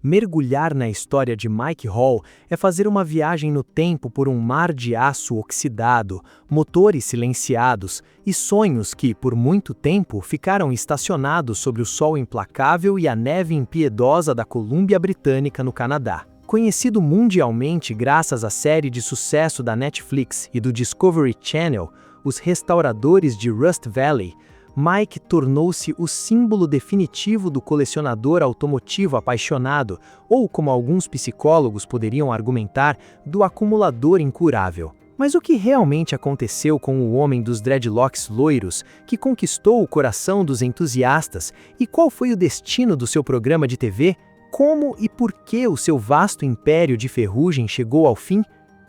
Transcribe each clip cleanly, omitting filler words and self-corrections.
Mergulhar na história de Mike Hall é fazer uma viagem no tempo por um mar de aço oxidado, motores silenciados e sonhos que, por muito tempo, ficaram estacionados sobre o sol implacável e a neve impiedosa da Colômbia Britânica, no Canadá. Conhecido mundialmente graças à série de sucesso da Netflix e do Discovery Channel, Os Restauradores de Rust Valley, Mike tornou-se o símbolo definitivo do colecionador automotivo apaixonado, ou, como alguns psicólogos poderiam argumentar, do acumulador incurável. Mas o que realmente aconteceu com o homem dos dreadlocks loiros, que conquistou o coração dos entusiastas, e qual foi o destino do seu programa de TV? Como e por que o seu vasto império de ferrugem chegou ao fim?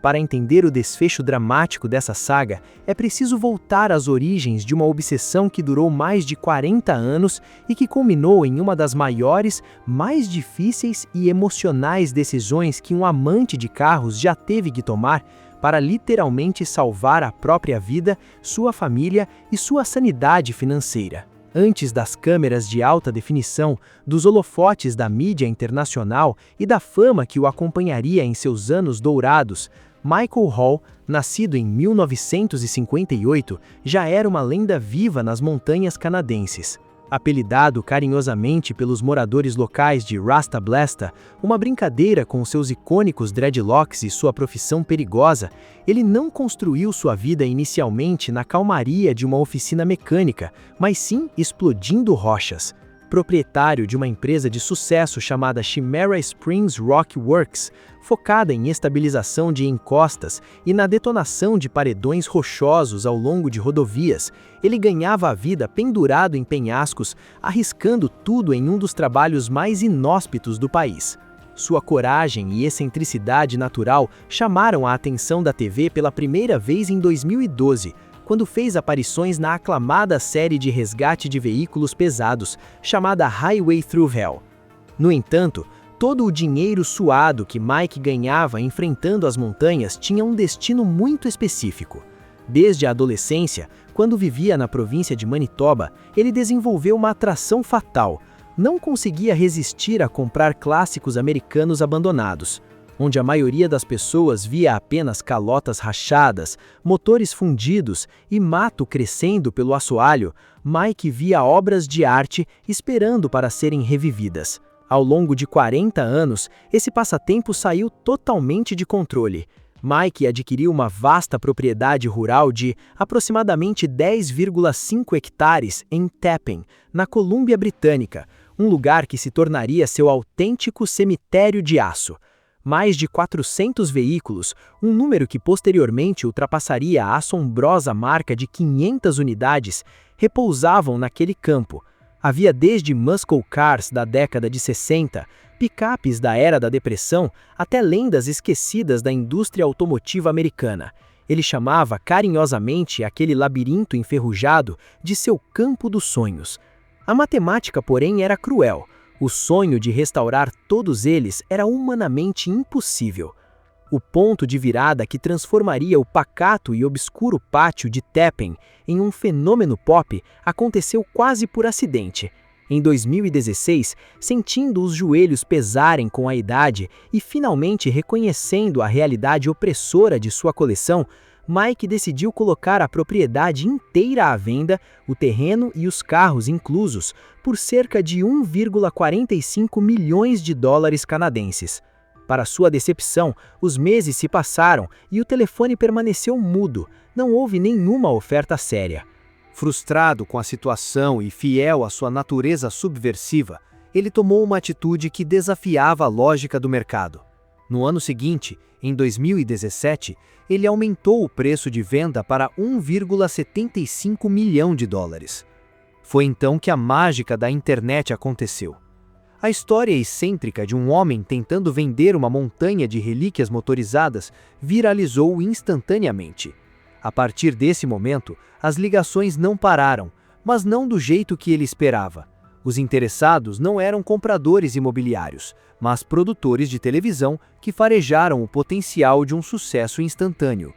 Para entender o desfecho dramático dessa saga, é preciso voltar às origens de uma obsessão que durou mais de 40 anos e que culminou em uma das maiores, mais difíceis e emocionais decisões que um amante de carros já teve que tomar para literalmente salvar a própria vida, sua família e sua sanidade financeira. Antes das câmeras de alta definição, dos holofotes da mídia internacional e da fama que o acompanharia em seus anos dourados, Michael Hall, nascido em 1958, já era uma lenda viva nas montanhas canadenses. Apelidado carinhosamente pelos moradores locais de Rasta Blasta, uma brincadeira com seus icônicos dreadlocks e sua profissão perigosa, ele não construiu sua vida inicialmente na calmaria de uma oficina mecânica, mas sim explodindo rochas. Proprietário de uma empresa de sucesso chamada Chimera Springs Rock Works, focada em estabilização de encostas e na detonação de paredões rochosos ao longo de rodovias, ele ganhava a vida pendurado em penhascos, arriscando tudo em um dos trabalhos mais inóspitos do país. Sua coragem e excentricidade natural chamaram a atenção da TV pela primeira vez em 2012, quando fez aparições na aclamada série de resgate de veículos pesados, chamada Highway Thru Hell. No entanto, todo o dinheiro suado que Mike ganhava enfrentando as montanhas tinha um destino muito específico. Desde a adolescência, quando vivia na província de Manitoba, ele desenvolveu uma atração fatal. Não conseguia resistir a comprar clássicos americanos abandonados, onde a maioria das pessoas via apenas calotas rachadas, motores fundidos e mato crescendo pelo assoalho. Mike via obras de arte esperando para serem revividas. Ao longo de 40 anos, esse passatempo saiu totalmente de controle. Mike adquiriu uma vasta propriedade rural de aproximadamente 10,5 hectares em Tapping, na Colômbia Britânica, um lugar que se tornaria seu autêntico cemitério de aço. Mais de 400 veículos, um número que posteriormente ultrapassaria a assombrosa marca de 500 unidades, repousavam naquele campo. Havia desde muscle cars da década de 60, picapes da era da depressão, até lendas esquecidas da indústria automotiva americana. Ele chamava carinhosamente aquele labirinto enferrujado de seu campo dos sonhos. A matemática, porém, era cruel. O sonho de restaurar todos eles era humanamente impossível. O ponto de virada que transformaria o pacato e obscuro pátio de Tapping em um fenômeno pop aconteceu quase por acidente. Em 2016, sentindo os joelhos pesarem com a idade e finalmente reconhecendo a realidade opressora de sua coleção, Mike decidiu colocar a propriedade inteira à venda, o terreno e os carros inclusos, por cerca de 1,45 milhões de dólares canadenses. Para sua decepção, os meses se passaram e o telefone permaneceu mudo, não houve nenhuma oferta séria. Frustrado com a situação e fiel à sua natureza subversiva, ele tomou uma atitude que desafiava a lógica do mercado. No ano seguinte, em 2017, ele aumentou o preço de venda para 1,75 milhão de dólares. Foi então que a mágica da internet aconteceu. A história excêntrica de um homem tentando vender uma montanha de relíquias motorizadas viralizou instantaneamente. A partir desse momento, as ligações não pararam, mas não do jeito que ele esperava. Os interessados não eram compradores imobiliários, mas produtores de televisão que farejaram o potencial de um sucesso instantâneo.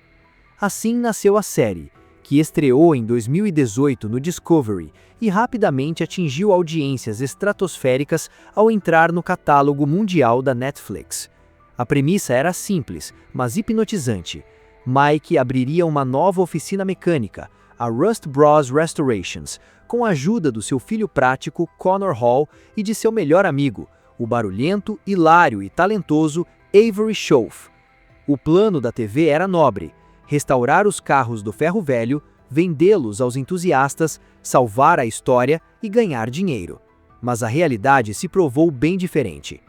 Assim nasceu a série, que estreou em 2018 no Discovery e rapidamente atingiu audiências estratosféricas ao entrar no catálogo mundial da Netflix. A premissa era simples, mas hipnotizante. Mike abriria uma nova oficina mecânica, a Rust Bros Restorations, com a ajuda do seu filho prático, Connor Hall, e de seu melhor amigo, o barulhento, hilário e talentoso Avery Schoaf. O plano da TV era nobre: restaurar os carros do ferro velho, vendê-los aos entusiastas, salvar a história e ganhar dinheiro. Mas a realidade se provou bem diferente.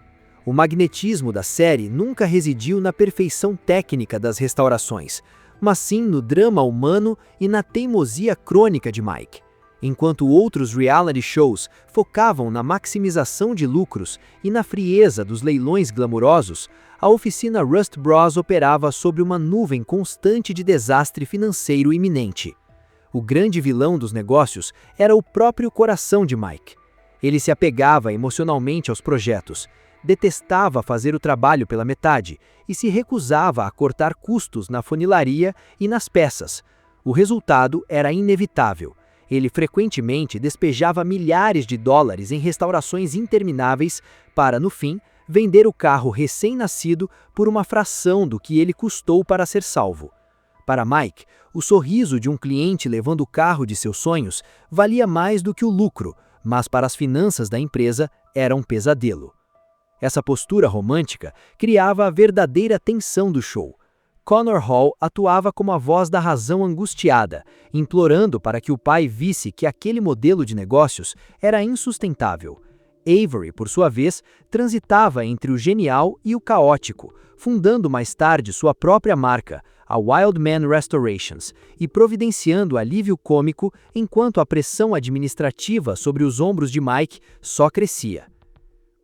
O magnetismo da série nunca residiu na perfeição técnica das restaurações, mas sim no drama humano e na teimosia crônica de Mike. Enquanto outros reality shows focavam na maximização de lucros e na frieza dos leilões glamurosos, a oficina Rust Bros operava sobre uma nuvem constante de desastre financeiro iminente. O grande vilão dos negócios era o próprio coração de Mike. Ele se apegava emocionalmente aos projetos, detestava fazer o trabalho pela metade e se recusava a cortar custos na funilaria e nas peças. O resultado era inevitável. Ele frequentemente despejava milhares de dólares em restaurações intermináveis para, no fim, vender o carro recém-nascido por uma fração do que ele custou para ser salvo. Para Mike, o sorriso de um cliente levando o carro de seus sonhos valia mais do que o lucro, mas para as finanças da empresa era um pesadelo. Essa postura romântica criava a verdadeira tensão do show. Connor Hall atuava como a voz da razão angustiada, implorando para que o pai visse que aquele modelo de negócios era insustentável. Avery, por sua vez, transitava entre o genial e o caótico, fundando mais tarde sua própria marca, a Wild Man Restorations, e providenciando alívio cômico enquanto a pressão administrativa sobre os ombros de Mike só crescia.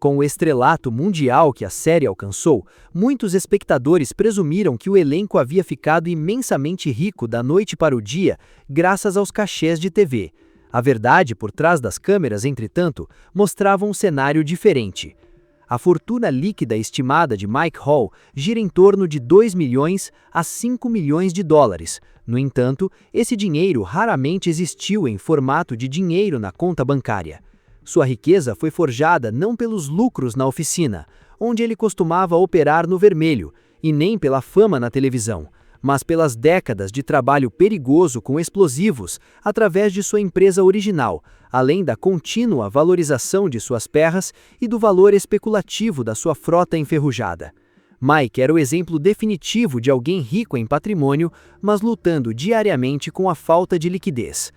Com o estrelato mundial que a série alcançou, muitos espectadores presumiram que o elenco havia ficado imensamente rico da noite para o dia graças aos cachês de TV. A verdade por trás das câmeras, entretanto, mostrava um cenário diferente. A fortuna líquida estimada de Mike Hall gira em torno de 2 milhões a 5 milhões de dólares. No entanto, esse dinheiro raramente existiu em formato de dinheiro na conta bancária. Sua riqueza foi forjada não pelos lucros na oficina, onde ele costumava operar no vermelho, e nem pela fama na televisão, mas pelas décadas de trabalho perigoso com explosivos através de sua empresa original, além da contínua valorização de suas terras e do valor especulativo da sua frota enferrujada. Mike era o exemplo definitivo de alguém rico em patrimônio, mas lutando diariamente com a falta de liquidez.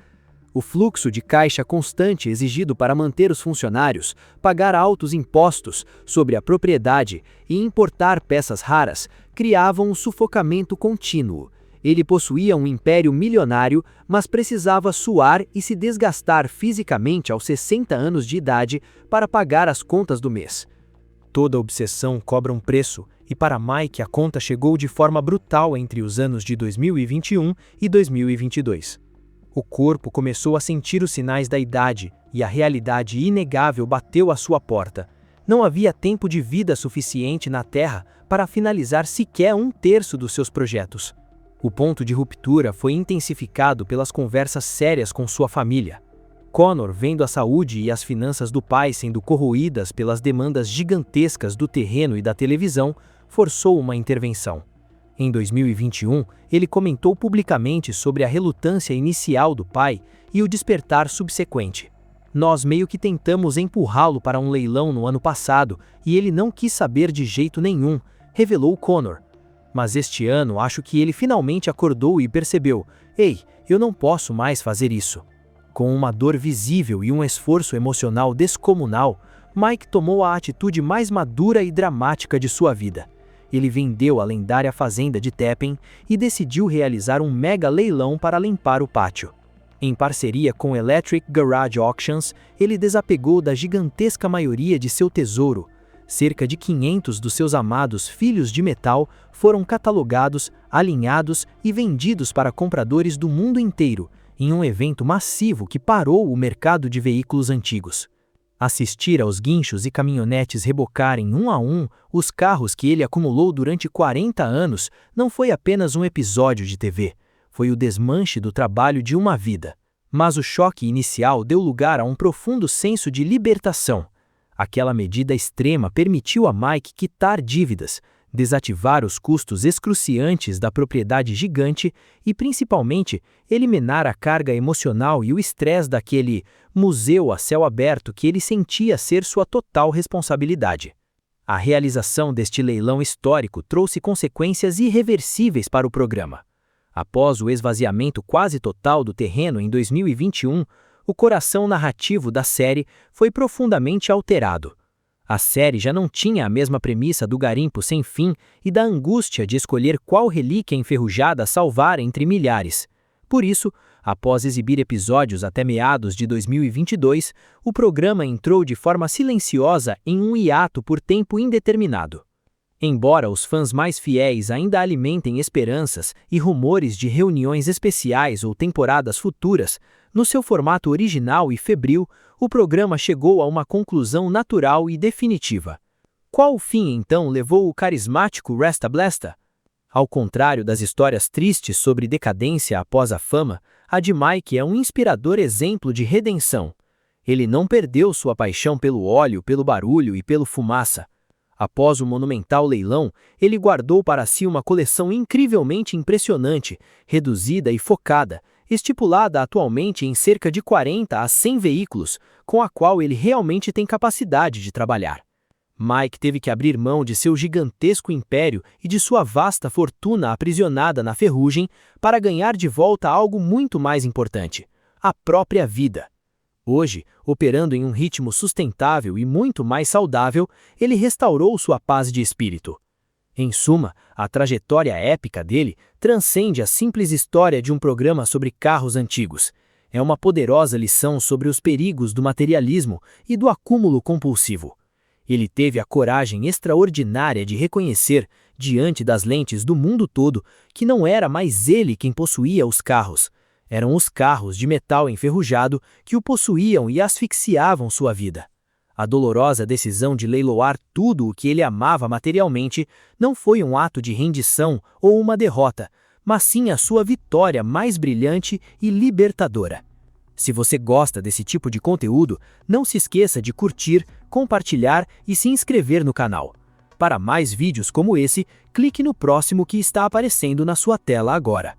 O fluxo de caixa constante exigido para manter os funcionários, pagar altos impostos sobre a propriedade e importar peças raras criavam um sufocamento contínuo. Ele possuía um império milionário, mas precisava suar e se desgastar fisicamente aos 60 anos de idade para pagar as contas do mês. Toda obsessão cobra um preço, e para Mike a conta chegou de forma brutal entre os anos de 2021 e 2022. O corpo começou a sentir os sinais da idade e a realidade inegável bateu à sua porta. Não havia tempo de vida suficiente na Terra para finalizar sequer 1/3 dos seus projetos. O ponto de ruptura foi intensificado pelas conversas sérias com sua família. Connor, vendo a saúde e as finanças do pai sendo corroídas pelas demandas gigantescas do terreno e da televisão, forçou uma intervenção. Em 2021, ele comentou publicamente sobre a relutância inicial do pai e o despertar subsequente. Nós meio que tentamos empurrá-lo para um leilão no ano passado e ele não quis saber de jeito nenhum, revelou Connor. Mas este ano acho que ele finalmente acordou e percebeu: ei, eu não posso mais fazer isso. Com uma dor visível e um esforço emocional descomunal, Mike tomou a atitude mais madura e dramática de sua vida. Ele vendeu a lendária fazenda de Tappen e decidiu realizar um mega leilão para limpar o pátio. Em parceria com Electric Garage Auctions, ele desapegou da gigantesca maioria de seu tesouro. Cerca de 500 dos seus amados filhos de metal foram catalogados, alinhados e vendidos para compradores do mundo inteiro, em um evento massivo que parou o mercado de veículos antigos. Assistir aos guinchos e caminhonetes rebocarem um a um os carros que ele acumulou durante 40 anos não foi apenas um episódio de TV. Foi o desmanche do trabalho de uma vida. Mas o choque inicial deu lugar a um profundo senso de libertação. Aquela medida extrema permitiu a Mike quitar dívidas, desativar os custos excruciantes da propriedade gigante e, principalmente, eliminar a carga emocional e o estresse daquele museu a céu aberto que ele sentia ser sua total responsabilidade. A realização deste leilão histórico trouxe consequências irreversíveis para o programa. Após o esvaziamento quase total do terreno em 2021, o coração narrativo da série foi profundamente alterado. A série já não tinha a mesma premissa do garimpo sem fim e da angústia de escolher qual relíquia enferrujada salvar entre milhares. Por isso, após exibir episódios até meados de 2022, o programa entrou de forma silenciosa em um hiato por tempo indeterminado. Embora os fãs mais fiéis ainda alimentem esperanças e rumores de reuniões especiais ou temporadas futuras, no seu formato original e febril, o programa chegou a uma conclusão natural e definitiva. Qual fim então levou o carismático Resta Blesta? Ao contrário das histórias tristes sobre decadência após a fama, a de Mike é um inspirador exemplo de redenção. Ele não perdeu sua paixão pelo óleo, pelo barulho e pelo fumaça. Após o monumental leilão, ele guardou para si uma coleção incrivelmente impressionante, reduzida e focada, estipulada atualmente em cerca de 40 a 100 veículos, com a qual ele realmente tem capacidade de trabalhar. Mike teve que abrir mão de seu gigantesco império e de sua vasta fortuna aprisionada na ferrugem para ganhar de volta algo muito mais importante: a própria vida. Hoje, operando em um ritmo sustentável e muito mais saudável, ele restaurou sua paz de espírito. Em suma, a trajetória épica dele transcende a simples história de um programa sobre carros antigos. É uma poderosa lição sobre os perigos do materialismo e do acúmulo compulsivo. Ele teve a coragem extraordinária de reconhecer, diante das lentes do mundo todo, que não era mais ele quem possuía os carros. Eram os carros de metal enferrujado que o possuíam e asfixiavam sua vida. A dolorosa decisão de leiloar tudo o que ele amava materialmente não foi um ato de rendição ou uma derrota, mas sim a sua vitória mais brilhante e libertadora. Se você gosta desse tipo de conteúdo, não se esqueça de curtir, compartilhar e se inscrever no canal. Para mais vídeos como esse, clique no próximo que está aparecendo na sua tela agora.